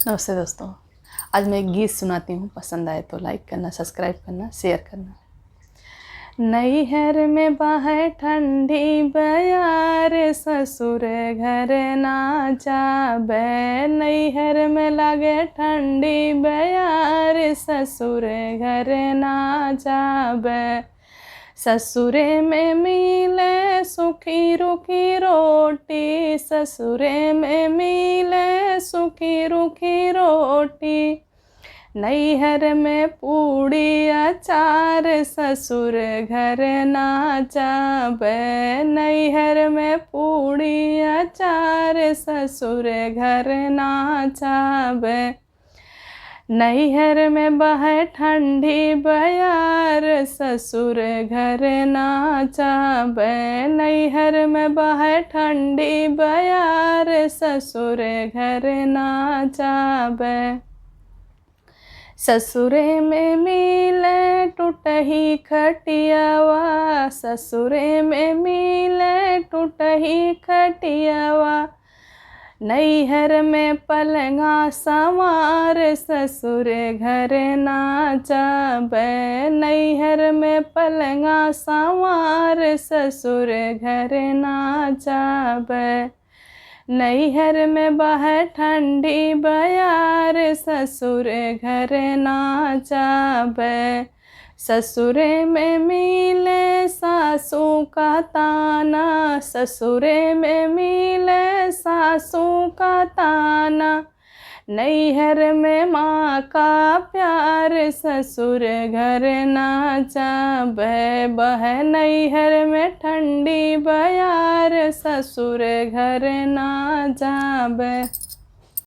नमस्ते दोस्तों। आज मैं एक गीत सुनाती हूँ, पसंद आए तो लाइक करना, सब्सक्राइब करना, शेयर करना। नैहर में बहे ठंडी बयार, ससुर घर ना जाबे। नैहर में लगे ठंडी बयार, ससुर घर ना जाबे। ससुरे में मिले सूखी रूखी रोटी, ससुरे में मिले सूखी रूखी रोटी। नैहर में पूड़ी अचार, ससुर घर ना जाबे। नैहर में पूड़ी अचार, ससुर घर ना जाबे। नैहर में बहे ठंडी बयार, ससुर घर ना जाबे। नैहर में बहे ठंडी बयार, ससुर घर ना जाबे। ससुरे में मिले टूटही खटियावा, ससुरे में मिले टूटही खटियावा। नैहर में पलंगा संवार, ससुर घर ना जाबे। नैहर में पलंगा संवार, ससुर घर ना जाबे। नैहर में बहे ठंडी बयार, ससुर घर ना जाबे। ससुरे में मिले सासू का ताना, ससुरे में मिले सासू का ताना। नैहर में माँ का प्यार, ससुर घर ना जाबे। बहे नैहर में ठंडी बयार, ससुर घर ना जाबे।